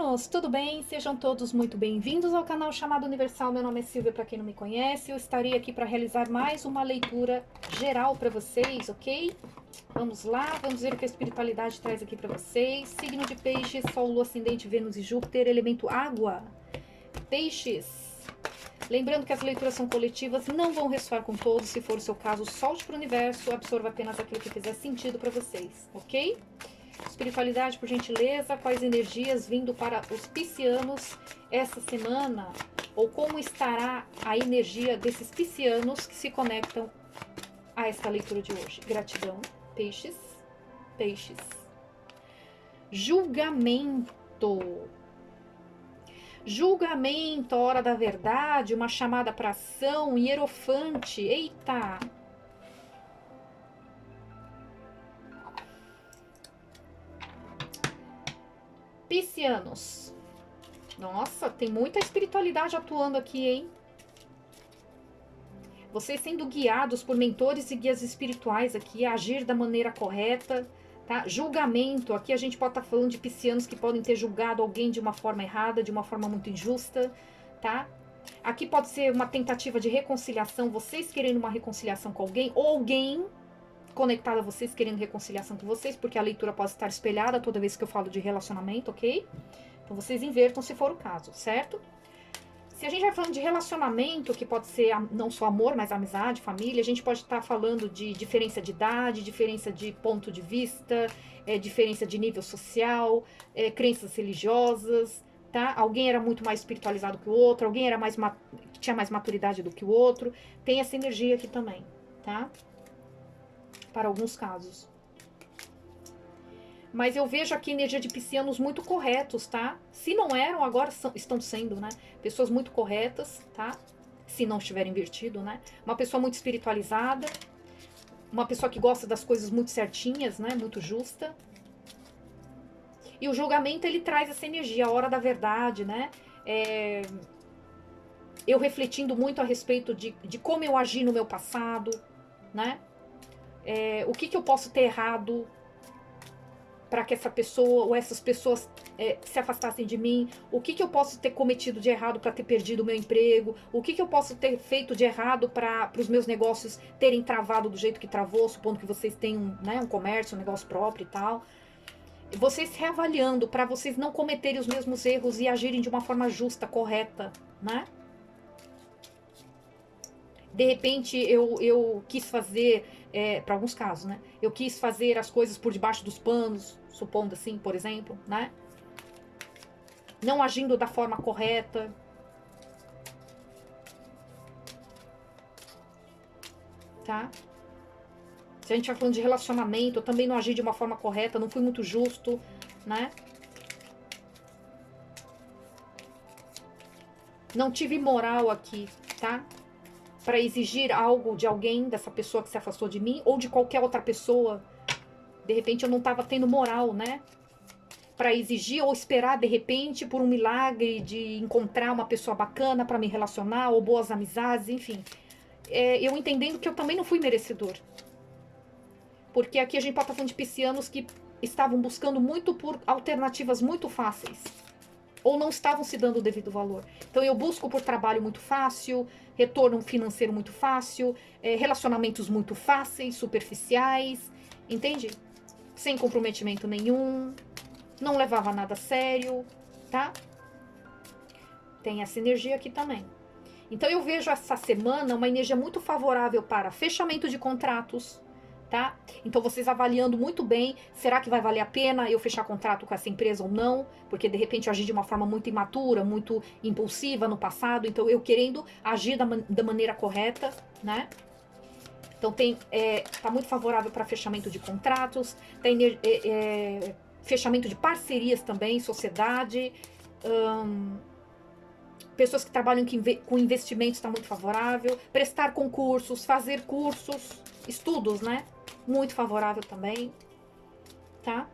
Piscianos, tudo bem? Sejam todos muito bem-vindos ao canal Chamado Universal. Meu nome é Silvia, para quem não me conhece. Eu estarei aqui para realizar mais uma leitura geral para vocês, ok? Vamos lá, vamos ver o que a espiritualidade traz aqui para vocês. Signo de Peixes, Sol, Lua, Ascendente, Vênus e Júpiter, elemento água. Peixes. Lembrando que as leituras são coletivas, não vão ressoar com todos. Se for o seu caso, solte para o universo, absorva apenas aquilo que fizer sentido para vocês, ok? Espiritualidade, por gentileza, quais energias vindo para os piscianos essa semana? Ou como estará a energia desses piscianos que se conectam a esta leitura de hoje? Gratidão. Peixes. Peixes. Julgamento. Julgamento, hora da verdade, uma chamada para ação, hierofante. Eita! Piscianos. Nossa, tem muita espiritualidade atuando aqui, hein? Vocês sendo guiados por mentores e guias espirituais aqui a agir da maneira correta, tá? Julgamento, aqui a gente pode estar falando de piscianos que podem ter julgado alguém de uma forma errada, de uma forma muito injusta, tá? Aqui pode ser uma tentativa de reconciliação, vocês querendo uma reconciliação com alguém, ou alguém conectado a vocês querendo reconciliação com vocês, porque a leitura pode estar espelhada toda vez que eu falo de relacionamento, ok? Então vocês invertam se for o caso, certo? Se a gente vai falando de relacionamento, que pode ser não só amor, mas amizade, família, a gente pode estar falando de diferença de idade, diferença de ponto de vista, diferença de nível social, crenças religiosas, tá? Alguém era muito mais espiritualizado que o outro, alguém era tinha mais maturidade do que o outro. Tem essa energia aqui também, tá? Para alguns casos. Mas eu vejo aqui energia de piscianos muito corretos, tá? Se não eram, agora estão sendo, né? Pessoas muito corretas, tá? Se não estiverem invertido, né? Uma pessoa muito espiritualizada. Uma pessoa que gosta das coisas muito certinhas, né? Muito justa. E o julgamento, ele traz essa energia, a hora da verdade, né? Eu refletindo muito a respeito de como eu agi no meu passado, né? O que eu posso ter errado para que essa pessoa ou essas pessoas se afastassem de mim, o que eu posso ter cometido de errado para ter perdido o meu emprego, o que eu posso ter feito de errado para os meus negócios terem travado do jeito que travou, supondo que vocês tenham um comércio, um negócio próprio e tal. Vocês reavaliando para vocês não cometerem os mesmos erros e agirem de uma forma justa, correta, né? De repente eu quis fazer, para alguns casos, né? Eu quis fazer as coisas por debaixo dos panos, supondo assim, por exemplo, né? Não agindo da forma correta. Tá? Se a gente vai falando de relacionamento, eu também não agi de uma forma correta, não fui muito justo, né? Não tive moral aqui, tá? Para exigir algo de alguém, dessa pessoa que se afastou de mim, ou de qualquer outra pessoa. De repente eu não estava tendo moral, né? Para exigir ou esperar, de repente, por um milagre de encontrar uma pessoa bacana para me relacionar, ou boas amizades, enfim. Eu entendendo que eu também não fui merecedor. Porque aqui a gente pode estar falando de piscianos que estavam buscando muito por alternativas muito fáceis. Ou não estavam se dando o devido valor. Então eu busco por trabalho muito fácil, retorno financeiro muito fácil, relacionamentos muito fáceis, superficiais, entende? Sem comprometimento nenhum, não levava nada a sério, tá? Tem essa energia aqui também. Então eu vejo essa semana uma energia muito favorável para fechamento de contratos, tá? Então vocês avaliando muito bem, será que vai valer a pena eu fechar contrato com essa empresa ou não? Porque de repente eu agi de uma forma muito imatura, muito impulsiva no passado, então eu querendo agir da maneira correta, né? Então tá muito favorável para fechamento de contratos, tem fechamento de parcerias também, sociedade, pessoas que trabalham com investimentos está muito favorável, prestar concursos, fazer cursos, estudos, né? Muito favorável também, tá?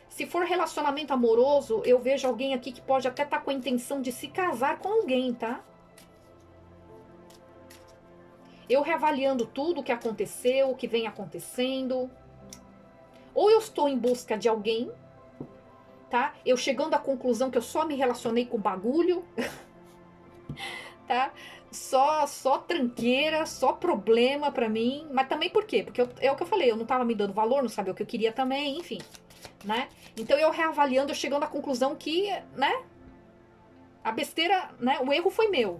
Se for relacionamento amoroso, eu vejo alguém aqui que pode até estar com a intenção de se casar com alguém, tá? Eu reavaliando tudo o que aconteceu, o que vem acontecendo. Ou eu estou em busca de alguém, tá? Eu chegando à conclusão que eu só me relacionei com bagulho, tá? Só tranqueira, só problema pra mim. Mas também por quê? Porque é o que eu falei, eu não tava me dando valor, não sabia o que eu queria também, enfim, né? Então eu reavaliando, eu chegando à conclusão que, né? A besteira, né? O erro foi meu,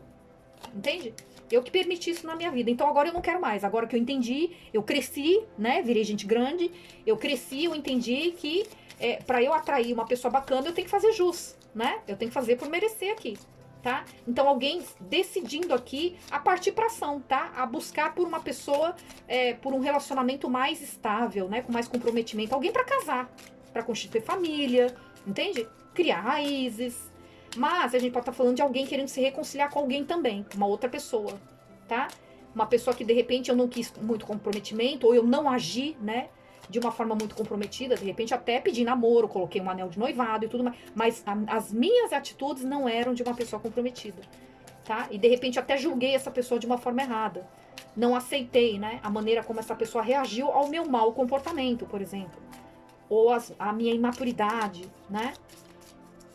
entende? Eu que permiti isso na minha vida. Então agora eu não quero mais. Agora que eu entendi, eu cresci, né? Virei gente grande. Eu cresci, eu entendi que pra eu atrair uma pessoa bacana, eu tenho que fazer jus, né? Eu tenho que fazer por merecer aqui, tá? Então alguém decidindo aqui a partir pra ação, tá? A buscar por uma pessoa, por um relacionamento mais estável, né? Com mais comprometimento. Alguém pra casar, pra constituir família, entende? Criar raízes. Mas a gente pode estar falando de alguém querendo se reconciliar com alguém também, uma outra pessoa, tá? Uma pessoa que de repente eu não quis muito comprometimento, ou eu não agi, né? De uma forma muito comprometida, de repente até pedi namoro, coloquei um anel de noivado e tudo mais. Mas as minhas atitudes não eram de uma pessoa comprometida, tá? E de repente até julguei essa pessoa de uma forma errada. Não aceitei, né? A maneira como essa pessoa reagiu ao meu mau comportamento, por exemplo. Ou a minha imaturidade, né?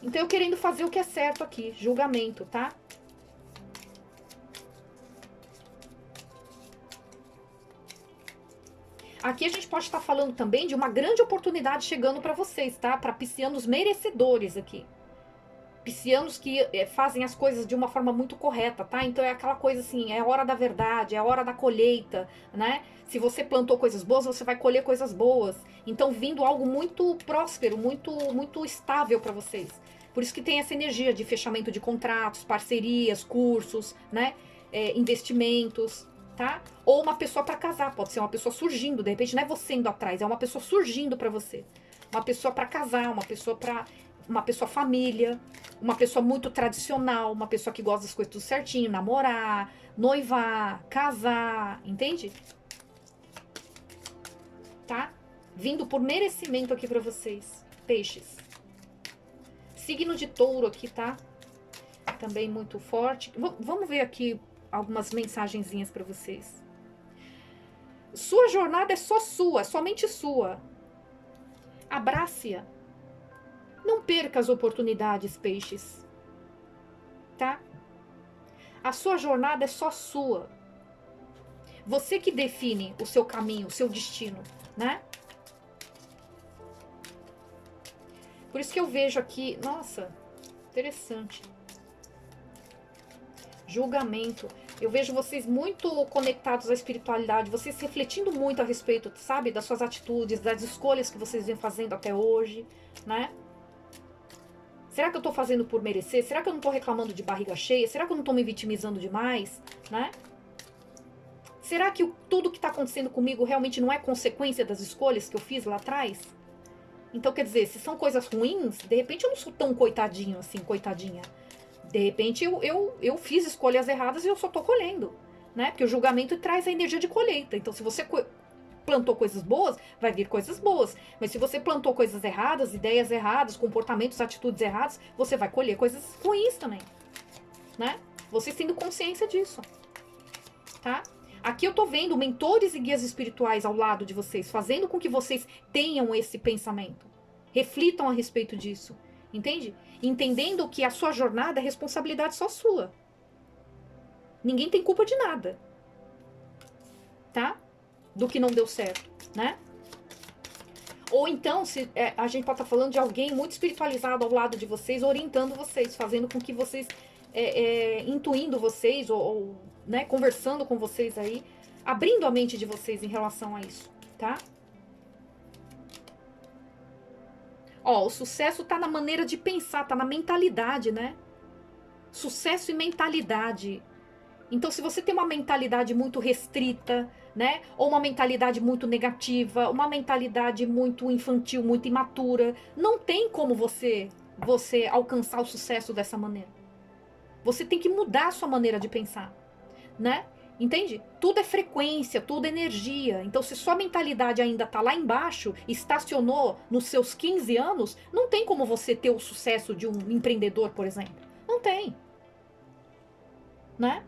Então eu querendo fazer o que é certo aqui, julgamento, tá? Aqui a gente pode estar falando também de uma grande oportunidade chegando para vocês, tá? Para piscianos merecedores aqui. Piscianos que fazem as coisas de uma forma muito correta, tá? Então é aquela coisa assim, é hora da verdade, é hora da colheita, né? Se você plantou coisas boas, você vai colher coisas boas. Então vindo algo muito próspero, muito estável para vocês. Por isso que tem essa energia de fechamento de contratos, parcerias, cursos, né? Investimentos, tá? Ou uma pessoa para casar, pode ser uma pessoa surgindo, de repente não é você indo atrás, é uma pessoa surgindo para você. Uma pessoa para casar, uma pessoa família, uma pessoa muito tradicional, uma pessoa que gosta das coisas tudo certinho, namorar, noivar, casar, entende? Tá? Vindo por merecimento aqui para vocês, peixes. Signo de touro aqui, tá? Também muito forte. Vamos ver aqui algumas mensagenzinhas para vocês. Sua jornada é só sua, somente sua. Abrace-a. Não perca as oportunidades, peixes. Tá? A sua jornada é só sua. Você que define o seu caminho, o seu destino, né? Por isso que eu vejo aqui, nossa, interessante. Julgamento. Eu vejo vocês muito conectados à espiritualidade, vocês refletindo muito a respeito, sabe, das suas atitudes, das escolhas que vocês vêm fazendo até hoje, né? Será que eu tô fazendo por merecer? Será que eu não tô reclamando de barriga cheia? Será que eu não tô me vitimizando demais, né? Será que tudo que tá acontecendo comigo realmente não é consequência das escolhas que eu fiz lá atrás? Então, quer dizer, se são coisas ruins, de repente eu não sou tão coitadinho assim, coitadinha. De repente eu fiz escolhas erradas e eu só tô colhendo, né? Porque o julgamento traz a energia de colheita. Então, se você plantou coisas boas, vai vir coisas boas. Mas se você plantou coisas erradas, ideias erradas, comportamentos, atitudes erradas, você vai colher coisas ruins também, né? Vocês tendo consciência disso, tá? Aqui eu tô vendo mentores e guias espirituais ao lado de vocês, fazendo com que vocês tenham esse pensamento. Reflitam a respeito disso, entende? Entendendo que a sua jornada é responsabilidade só sua. Ninguém tem culpa de nada, tá? Do que não deu certo, né? Ou então, se a gente pode estar falando de alguém muito espiritualizado ao lado de vocês, orientando vocês, fazendo com que vocês, intuindo vocês, ou né, conversando com vocês aí, abrindo a mente de vocês em relação a isso, tá? Ó, o sucesso tá na maneira de pensar, tá na mentalidade, né? Sucesso e mentalidade. Então, se você tem uma mentalidade muito restrita, né? Ou uma mentalidade muito negativa, uma mentalidade muito infantil, muito imatura, não tem como você alcançar o sucesso dessa maneira. Você tem que mudar a sua maneira de pensar, né? Entende? Tudo é frequência, tudo é energia. Então, se sua mentalidade ainda tá lá embaixo, estacionou nos seus 15 anos, não tem como você ter o sucesso de um empreendedor, por exemplo. Não tem. Né?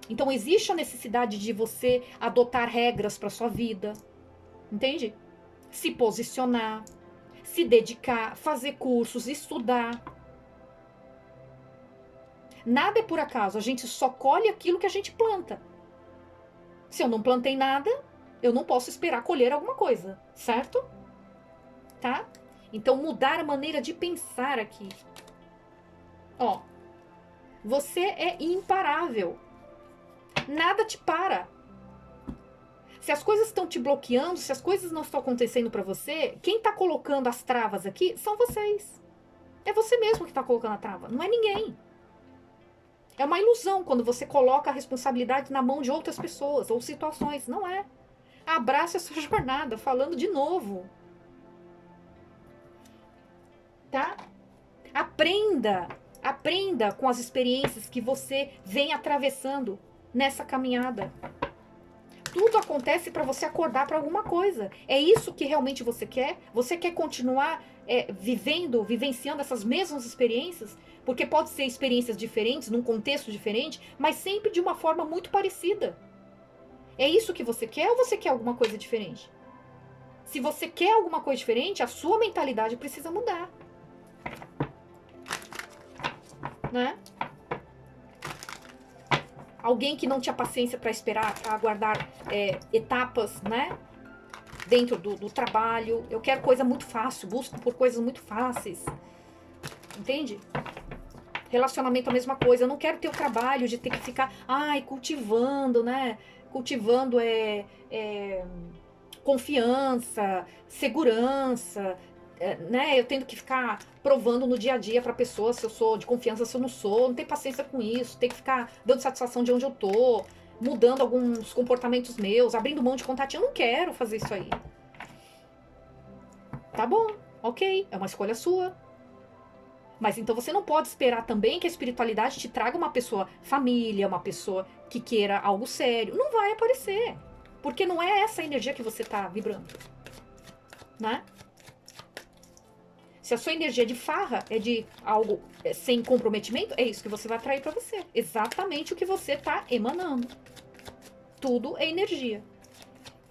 Então, existe a necessidade de você adotar regras para sua vida. Entende? se posicionar, se dedicar, fazer cursos, estudar. Nada é por acaso, a gente só colhe aquilo que a gente planta. Se eu não plantei nada, eu não posso esperar colher alguma coisa, certo? Tá? Então, mudar a maneira de pensar aqui. Ó, você é imparável. Nada te para. Se as coisas estão te bloqueando, se as coisas não estão acontecendo para você, quem tá colocando as travas aqui são vocês. É você mesmo que tá colocando a trava, não é ninguém. É uma ilusão quando você coloca a responsabilidade na mão de outras pessoas ou situações. Não é. Abrace a sua jornada, falando de novo. Tá? Aprenda com as experiências que você vem atravessando nessa caminhada. Tudo acontece para você acordar para alguma coisa. É isso que realmente você quer? Você quer continuar vivenciando essas mesmas experiências? Porque pode ser experiências diferentes, num contexto diferente, mas sempre de uma forma muito parecida. É isso que você quer ou você quer alguma coisa diferente? Se você quer alguma coisa diferente, a sua mentalidade precisa mudar. Né? Alguém que não tinha paciência para esperar, para aguardar etapas, né? Dentro do trabalho. Eu quero coisa muito fácil, busco por coisas muito fáceis. Entende? Relacionamento a mesma coisa. Eu não quero ter o trabalho de ter que ficar, cultivando, né? Cultivando confiança, segurança, né? Eu tendo que ficar provando no dia a dia pra pessoa se eu sou de confiança, se eu não sou. Não tenho paciência com isso. Tem que ficar dando satisfação de onde eu tô, mudando alguns comportamentos meus, abrindo mão de contatinho. Eu não quero fazer isso aí. Tá bom, ok, é uma escolha sua. Mas então você não pode esperar também que a espiritualidade te traga uma pessoa família, uma pessoa que queira algo sério. Não vai aparecer. Porque não é essa a energia que você tá vibrando. Né? Se a sua energia de farra é de algo sem comprometimento, é isso que você vai atrair para você. Exatamente o que você tá emanando. Tudo é energia.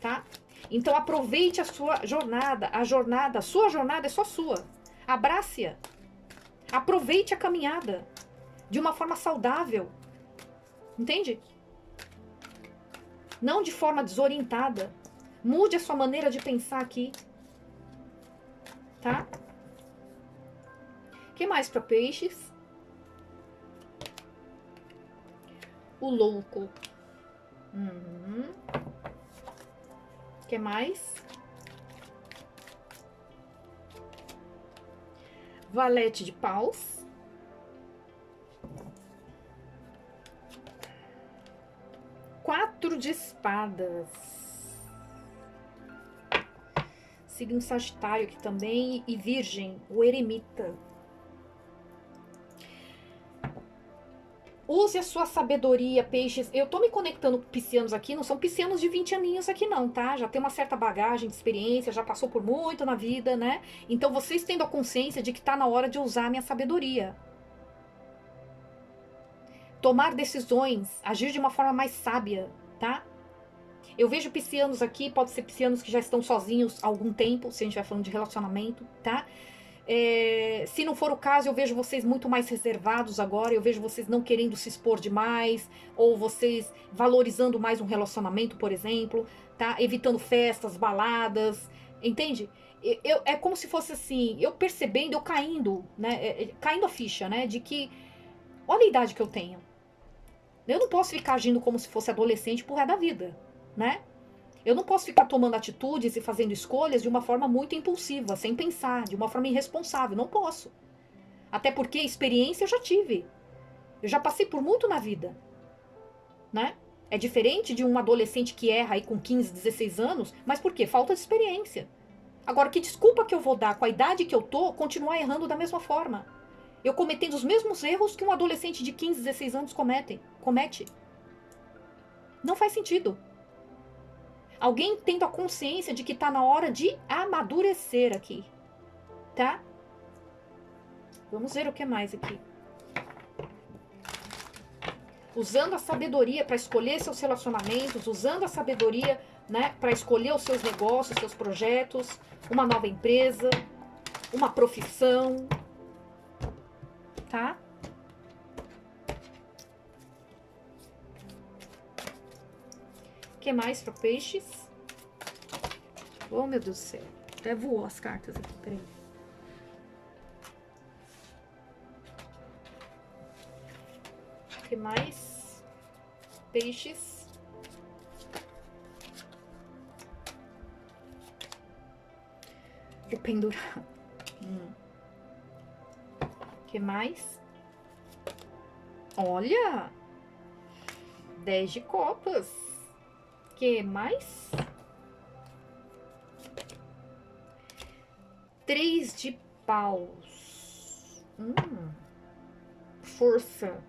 Tá? Então aproveite a sua jornada. A sua jornada é só sua. Abrace-a. Aproveite a caminhada de uma forma saudável. Entende? Não de forma desorientada. Mude a sua maneira de pensar aqui. Tá? O que mais para peixes? O louco. O que mais? Valete de paus. Quatro de espadas. Signo Sagitário aqui também. E Virgem, o eremita. Use a sua sabedoria, peixes. Eu tô me conectando com piscianos aqui, não são piscianos de 20 aninhos aqui não, tá? Já tem uma certa bagagem de experiência, já passou por muito na vida, né? Então vocês tendo a consciência de que tá na hora de usar a minha sabedoria. Tomar decisões, agir de uma forma mais sábia, tá? Eu vejo piscianos aqui, pode ser piscianos que já estão sozinhos há algum tempo, se a gente vai falando de relacionamento, tá? Se não for o caso, eu vejo vocês muito mais reservados agora, eu vejo vocês não querendo se expor demais, ou vocês valorizando mais um relacionamento, por exemplo, tá? Evitando festas, baladas, entende? É como se fosse assim, eu percebendo, eu caindo, né? Caindo a ficha, né? De que, olha a idade que eu tenho. Eu não posso ficar agindo como se fosse adolescente pro resto da vida, né? Eu não posso ficar tomando atitudes e fazendo escolhas de uma forma muito impulsiva, sem pensar, de uma forma irresponsável. Não posso. Até porque experiência eu já tive. Eu já passei por muito na vida. Né? É diferente de um adolescente que erra aí com 15, 16 anos, mas por quê? Falta de experiência. Agora, que desculpa que eu vou dar com a idade que eu tô, continuar errando da mesma forma? Eu cometendo os mesmos erros que um adolescente de 15, 16 anos comete. Não faz sentido. Alguém tendo a consciência de que tá na hora de amadurecer aqui. Tá? Vamos ver o que mais aqui. usando a sabedoria para escolher seus relacionamentos, usando a sabedoria, né, para escolher os seus negócios, seus projetos, uma nova empresa, uma profissão, tá? O que mais para peixes? Oh, meu Deus do céu. Até voou as cartas aqui, peraí. O que mais? Peixes. O pendurado. O que mais? Olha! 10 de copas. O que mais? 3 de paus. Força.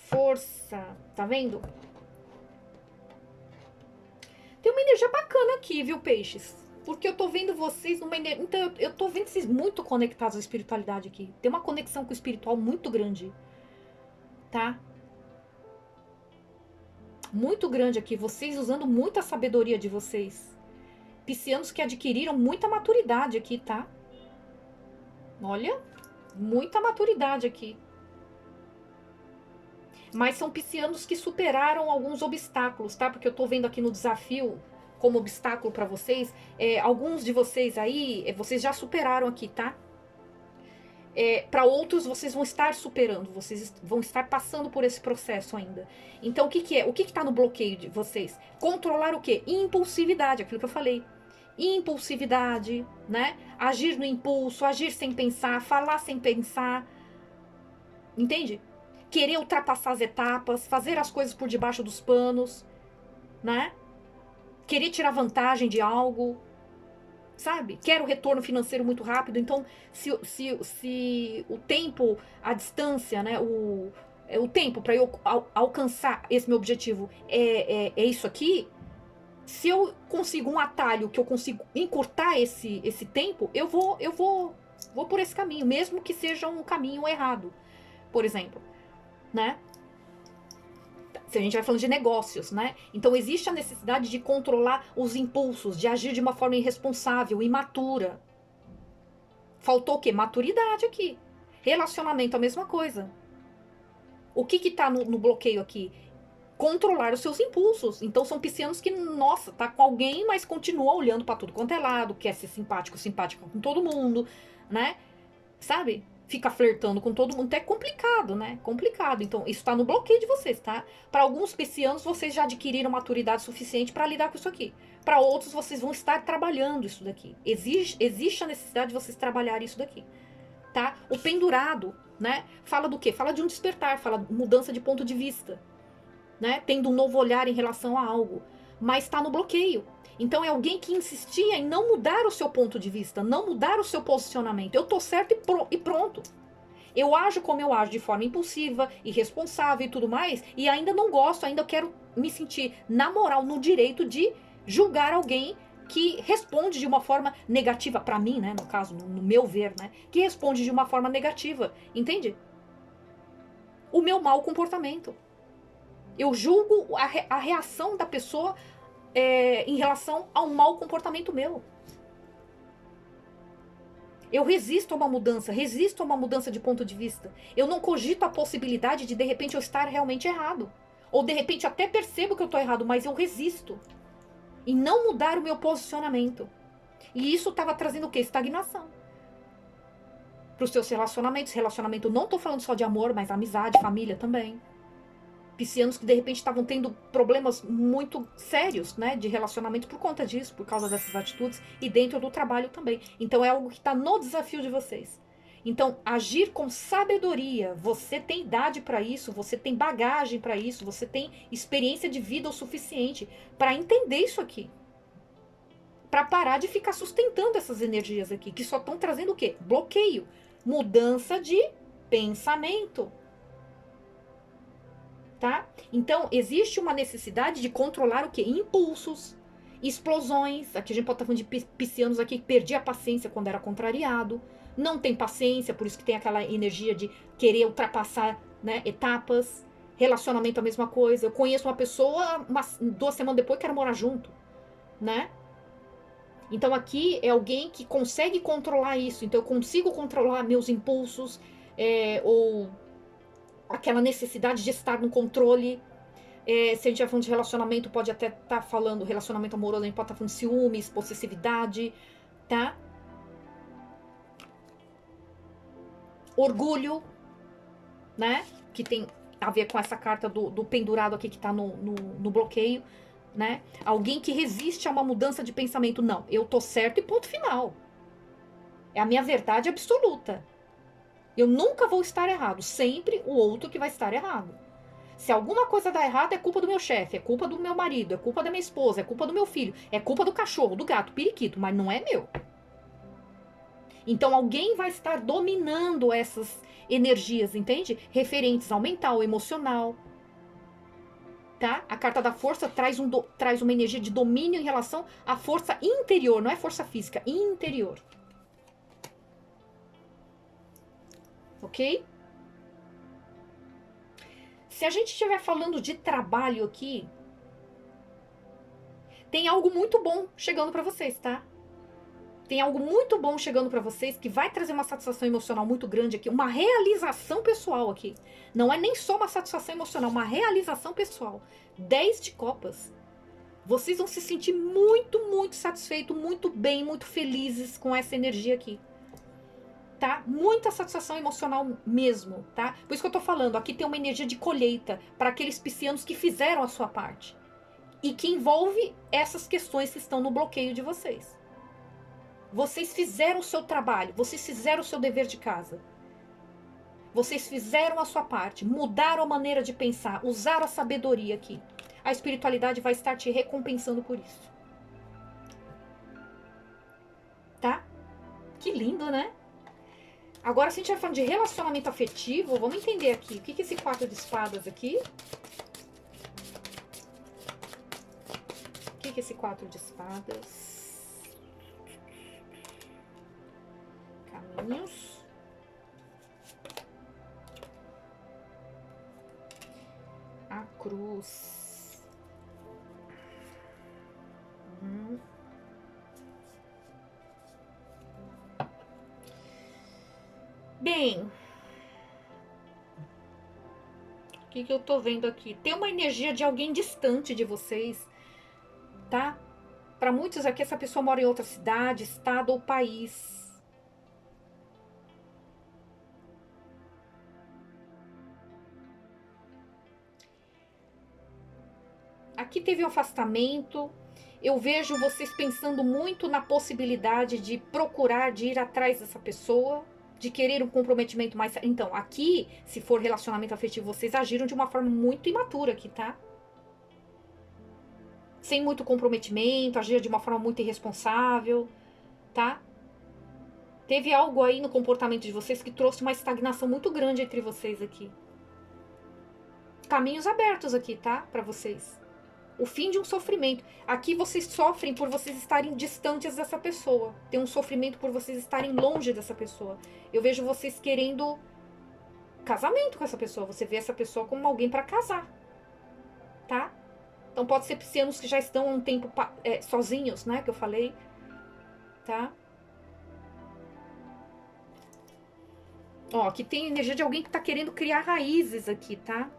Força. Tá vendo? Tem uma energia bacana aqui, viu, peixes? Porque eu tô vendo vocês numa energia... Então, eu tô vendo vocês muito conectados à espiritualidade aqui. Tem uma conexão com o espiritual muito grande. Tá? Muito grande aqui. Vocês usando muita sabedoria de vocês. Piscianos que adquiriram muita maturidade aqui, tá? Olha, muita maturidade aqui. Mas são piscianos que superaram alguns obstáculos, tá? Porque eu tô vendo aqui no desafio, como obstáculo para vocês, alguns de vocês aí, vocês já superaram aqui, tá? Para outros, vocês vão estar superando, vocês vão estar passando por esse processo ainda. Então, o que que é? O que que tá no bloqueio de vocês? Controlar o quê? Impulsividade, aquilo que eu falei. Impulsividade, né? Agir no impulso, agir sem pensar, falar sem pensar. Entende? Querer ultrapassar as etapas, fazer as coisas por debaixo dos panos, né? Querer tirar vantagem de algo, sabe? Quero retorno financeiro muito rápido. Então, se o tempo, a distância, né? O tempo para eu alcançar esse meu objetivo é isso aqui. Se eu consigo um atalho que eu consigo encurtar esse tempo, eu vou por esse caminho, mesmo que seja um caminho errado, por exemplo, né? Se a gente vai falando de negócios, né? Então existe a necessidade de controlar os impulsos, de agir de uma forma irresponsável, imatura. Faltou o quê? Maturidade aqui. Relacionamento, a mesma coisa. O que tá no bloqueio aqui? Controlar os seus impulsos. Então são piscianos que, nossa, tá com alguém, mas continua olhando pra tudo quanto é lado, quer ser simpática com todo mundo, né? Sabe? Fica flertando com todo mundo. Então é complicado, né? Complicado. Então isso tá no bloqueio de vocês, tá? Para alguns piscianos, vocês já adquiriram maturidade suficiente para lidar com isso aqui. Para outros, vocês vão estar trabalhando isso daqui. Existe a necessidade de vocês trabalharem isso daqui, tá? O pendurado, né? Fala do quê? Fala de um despertar, fala de mudança de ponto de vista, né? Tendo um novo olhar em relação a algo, mas está no bloqueio. Então é alguém que insistia em não mudar o seu ponto de vista, não mudar o seu posicionamento. Eu tô certo e pronto. Eu ajo como eu ajo, de forma impulsiva, irresponsável e tudo mais, e ainda não gosto, ainda quero me sentir na moral, no direito de julgar alguém que responde de uma forma negativa para mim, né? No caso, no meu ver, né? Que responde de uma forma negativa, entende? O meu mau comportamento. Eu julgo a reação da pessoa em relação a um mau comportamento meu. Eu resisto a uma mudança de ponto de vista. Eu não cogito a possibilidade de repente, eu estar realmente errado. Ou, de repente, até percebo que eu estou errado, mas eu resisto. E não mudar o meu posicionamento. E isso estava trazendo o quê? Estagnação. Para os seus relacionamentos. Relacionamento, não estou falando só de amor, mas amizade, família também. Piscianos que de repente estavam tendo problemas muito sérios, né, de relacionamento por conta disso, por causa dessas atitudes e dentro do trabalho também. Então é algo que está no desafio de vocês. Então agir com sabedoria. Você tem idade para isso, você tem bagagem para isso, você tem experiência de vida o suficiente para entender isso aqui, para parar de ficar sustentando essas energias aqui que só estão trazendo o quê? Bloqueio, mudança de pensamento. Tá? Então, existe uma necessidade de controlar o quê? Impulsos, explosões. Aqui a gente pode estar falando de piscianos aqui que perdia a paciência quando era contrariado. Não tem paciência, por isso que tem aquela energia de querer ultrapassar, né, etapas. Relacionamento a mesma coisa. Eu conheço uma pessoa, 2 semanas depois quero morar junto, né? Então aqui é alguém que consegue controlar isso. Então eu consigo controlar meus impulsos, ou aquela necessidade de estar no controle. Se a gente estiver falando de relacionamento, pode até estar falando relacionamento amoroso, a gente pode estar falando de ciúmes, possessividade, tá? Orgulho, né? Que tem a ver com essa carta do pendurado aqui que tá no bloqueio, né? Alguém que resiste a uma mudança de pensamento. Não, eu tô certo e ponto final. É a minha verdade absoluta. Eu nunca vou estar errado. Sempre o outro que vai estar errado. Se alguma coisa dá errado, é culpa do meu chefe, é culpa do meu marido, é culpa da minha esposa, é culpa do meu filho, é culpa do cachorro, do gato, periquito, mas não é meu. Então alguém vai estar dominando essas energias, entende? Referentes ao mental, emocional. Tá? A carta da força traz uma energia de domínio em relação à força interior, não é força física, interior. Ok? Se a gente estiver falando de trabalho aqui, tem algo muito bom chegando para vocês, tá? Tem algo muito bom chegando para vocês que vai trazer uma satisfação emocional muito grande aqui, uma realização pessoal aqui. Não é nem só uma satisfação emocional, uma realização pessoal. 10 de copas. Vocês vão se sentir muito, muito satisfeitos, muito bem, muito felizes com essa energia aqui. Tá? Muita satisfação emocional mesmo, tá? Por isso que eu tô falando, aqui tem uma energia de colheita para aqueles piscianos que fizeram a sua parte. E que envolve essas questões que estão no bloqueio de vocês. Vocês fizeram o seu trabalho, vocês fizeram o seu dever de casa. Vocês fizeram a sua parte, mudaram a maneira de pensar, usaram a sabedoria aqui. A espiritualidade vai estar te recompensando por isso. Tá? Que lindo, né? Agora, se a gente vai falando de relacionamento afetivo, vamos entender aqui. O que é esse 4 de espadas aqui? O que é esse 4 de espadas? Caminhos. A cruz. Bem, o que eu tô vendo aqui? Tem uma energia de alguém distante de vocês, tá? Para muitos aqui, essa pessoa mora em outra cidade, estado ou país. Aqui teve um afastamento. Eu vejo vocês pensando muito na possibilidade de procurar, de ir atrás dessa pessoa, de querer um comprometimento mais. Então, aqui, se for relacionamento afetivo, vocês agiram de uma forma muito imatura aqui, tá? Sem muito comprometimento, agiram de uma forma muito irresponsável, tá? Teve algo aí no comportamento de vocês que trouxe uma estagnação muito grande entre vocês aqui. Caminhos abertos aqui, tá? Pra vocês. O fim de um sofrimento. Aqui vocês sofrem por vocês estarem distantes dessa pessoa. Tem um sofrimento por vocês estarem longe dessa pessoa. Eu vejo vocês querendo casamento com essa pessoa. Você vê essa pessoa como alguém para casar. Tá? Então pode ser piscianos que já estão há um tempo sozinhos, né? Que eu falei. Tá? Ó, aqui tem energia de alguém que tá querendo criar raízes aqui, tá?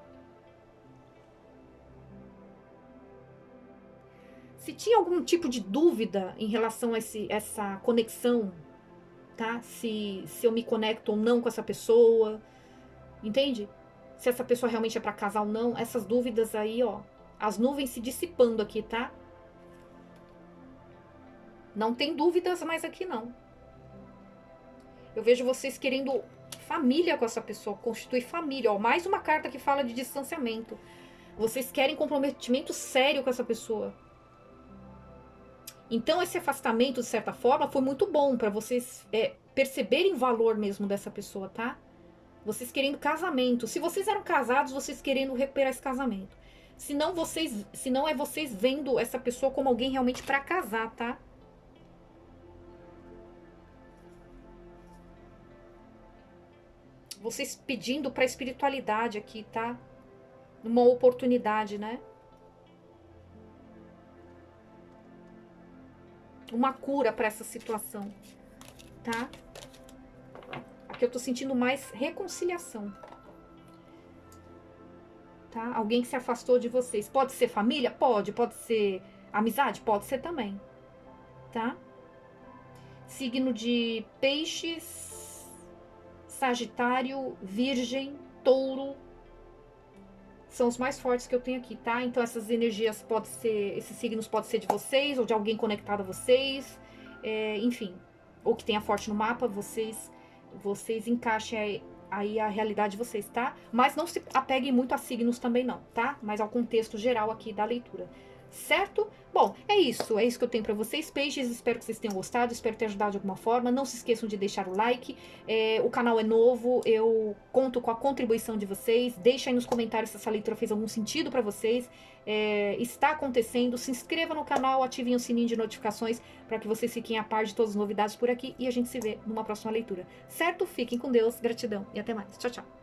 Se tinha algum tipo de dúvida em relação a essa conexão, tá? Se eu me conecto ou não com essa pessoa, entende? Se essa pessoa realmente é para casar ou não, essas dúvidas aí, ó, as nuvens se dissipando aqui, tá? Não tem dúvidas mais aqui, não. Eu vejo vocês querendo família com essa pessoa, constituir família, ó, mais uma carta que fala de distanciamento. Vocês querem comprometimento sério com essa pessoa. Então, esse afastamento, de certa forma, foi muito bom para vocês perceberem o valor mesmo dessa pessoa, tá? Vocês querendo casamento. Se vocês eram casados, vocês querendo recuperar esse casamento. Se não é vocês vendo essa pessoa como alguém realmente para casar, tá? Vocês pedindo para espiritualidade aqui, tá? uma oportunidade, né? Uma cura para essa situação, tá? Aqui eu tô sentindo mais reconciliação, tá? Alguém que se afastou de vocês. Pode ser família? Pode. Pode ser amizade? Pode ser também, tá? Signo de Peixes, Sagitário, Virgem, Touro. São os mais fortes que eu tenho aqui, tá? Então essas energias podem ser, esses signos podem ser de vocês ou de alguém conectado a vocês, enfim, ou que tenha forte no mapa, vocês encaixem aí a realidade de vocês, tá? Mas não se apeguem muito a signos também não, tá? Mas ao contexto geral aqui da leitura, certo? Bom, é isso que eu tenho pra vocês, peixes, espero que vocês tenham gostado, espero ter ajudado de alguma forma, não se esqueçam de deixar o like, o canal é novo, eu conto com a contribuição de vocês, deixa aí nos comentários se essa leitura fez algum sentido pra vocês, está acontecendo, se inscreva no canal, ativem o sininho de notificações para que vocês fiquem a par de todas as novidades por aqui e a gente se vê numa próxima leitura, certo? Fiquem com Deus, gratidão e até mais, tchau, tchau!